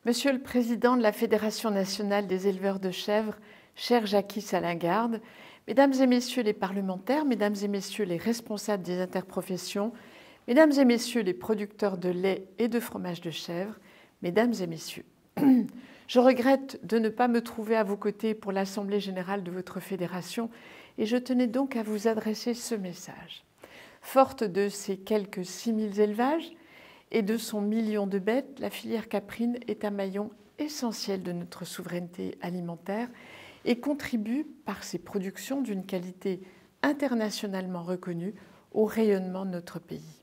Monsieur le Président de la Fédération nationale des éleveurs de chèvres, cher Jacky Salingarde, Mesdames et Messieurs les parlementaires, Mesdames et Messieurs les responsables des interprofessions, Mesdames et Messieurs les producteurs de lait et de fromage de chèvre, Mesdames et Messieurs, je regrette de ne pas me trouver à vos côtés pour l'Assemblée générale de votre fédération et je tenais donc à vous adresser ce message. Forte de ses quelques 6000 élevages et de son million de bêtes, la filière caprine est un maillon essentiel de notre souveraineté alimentaire et contribue par ses productions d'une qualité internationalement reconnue au rayonnement de notre pays.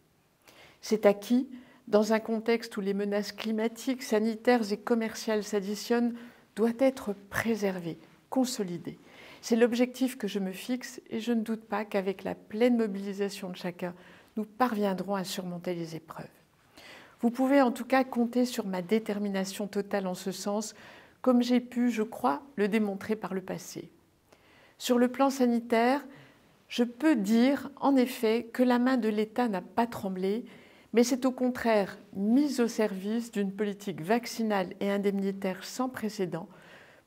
C'est acquis dans un contexte où les menaces climatiques, sanitaires et commerciales s'additionnent, doit être préservé, consolidé. C'est l'objectif que je me fixe et je ne doute pas qu'avec la pleine mobilisation de chacun, nous parviendrons à surmonter les épreuves. Vous pouvez en tout cas compter sur ma détermination totale en ce sens, comme j'ai pu, je crois, le démontrer par le passé. Sur le plan sanitaire, je peux dire en effet que la main de l'État n'a pas tremblé, mais c'est au contraire mise au service d'une politique vaccinale et indemnitaire sans précédent,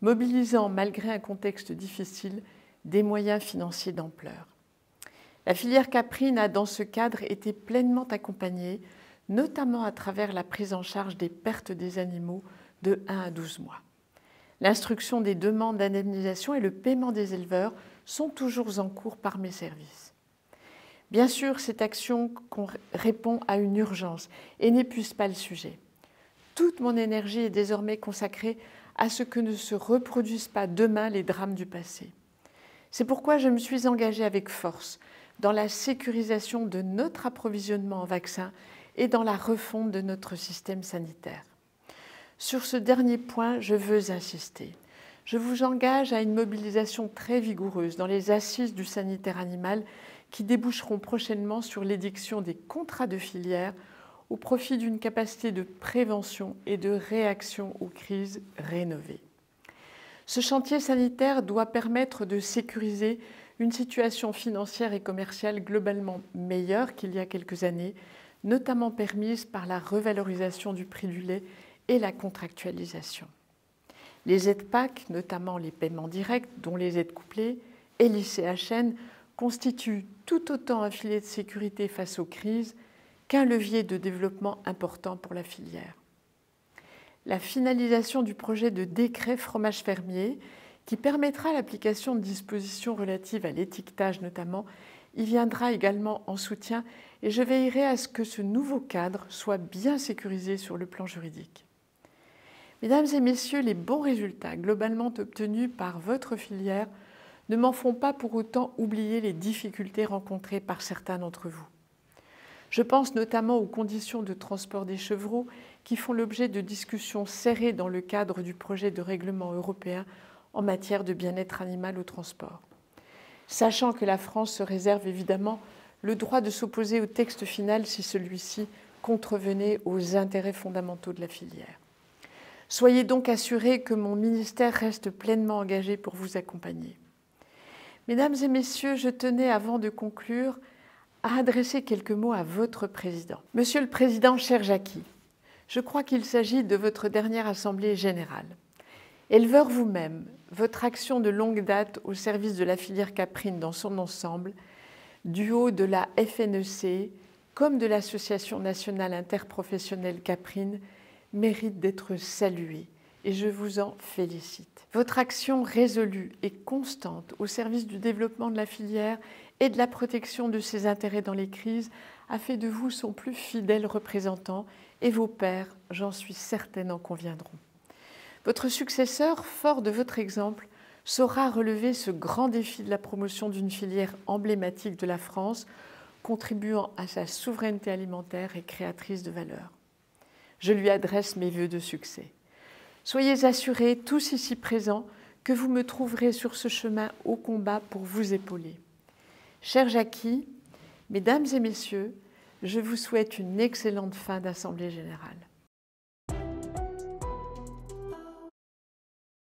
mobilisant, malgré un contexte difficile, des moyens financiers d'ampleur. La filière caprine a, dans ce cadre, été pleinement accompagnée, notamment à travers la prise en charge des pertes des animaux de 1 à 12 mois. L'instruction des demandes d'indemnisation et le paiement des éleveurs sont toujours en cours par mes services. Bien sûr, cette action répond à une urgence et n'épuise pas le sujet. Toute mon énergie est désormais consacrée à ce que ne se reproduisent pas demain les drames du passé. C'est pourquoi je me suis engagée avec force dans la sécurisation de notre approvisionnement en vaccins et dans la refonte de notre système sanitaire. Sur ce dernier point, je veux insister. Je vous engage à une mobilisation très vigoureuse dans les assises du sanitaire animal qui déboucheront prochainement sur l'édiction des contrats de filière au profit d'une capacité de prévention et de réaction aux crises rénovée. Ce chantier sanitaire doit permettre de sécuriser une situation financière et commerciale globalement meilleure qu'il y a quelques années, notamment permise par la revalorisation du prix du lait et la contractualisation. Les aides PAC, notamment les paiements directs, dont les aides couplées, et l'ICHN, constituent tout autant un filet de sécurité face aux crises qu'un levier de développement important pour la filière. La finalisation du projet de décret fromage fermier, qui permettra l'application de dispositions relatives à l'étiquetage notamment, y viendra également en soutien et je veillerai à ce que ce nouveau cadre soit bien sécurisé sur le plan juridique. Mesdames et Messieurs, les bons résultats globalement obtenus par votre filière ne m'en font pas pour autant oublier les difficultés rencontrées par certains d'entre vous. Je pense notamment aux conditions de transport des chevreaux qui font l'objet de discussions serrées dans le cadre du projet de règlement européen en matière de bien-être animal au transport. Sachant que la France se réserve évidemment le droit de s'opposer au texte final si celui-ci contrevenait aux intérêts fondamentaux de la filière. Soyez donc assurés que mon ministère reste pleinement engagé pour vous accompagner. Mesdames et Messieurs, je tenais, avant de conclure, à adresser quelques mots à votre Président. Monsieur le Président, cher Jacky, je crois qu'il s'agit de votre dernière Assemblée générale. Éleveur vous-même, votre action de longue date au service de la filière caprine dans son ensemble, du haut de la FNEC comme de l'Association nationale interprofessionnelle caprine, mérite d'être saluée et je vous en félicite. Votre action résolue et constante au service du développement de la filière et de la protection de ses intérêts dans les crises a fait de vous son plus fidèle représentant et vos pairs, j'en suis certaine, en conviendront. Votre successeur, fort de votre exemple, saura relever ce grand défi de la promotion d'une filière emblématique de la France, contribuant à sa souveraineté alimentaire et créatrice de valeur. Je lui adresse mes vœux de succès. Soyez assurés, tous ici présents, que vous me trouverez sur ce chemin au combat pour vous épauler. Cher Jacky, Mesdames et Messieurs, je vous souhaite une excellente fin d'Assemblée générale.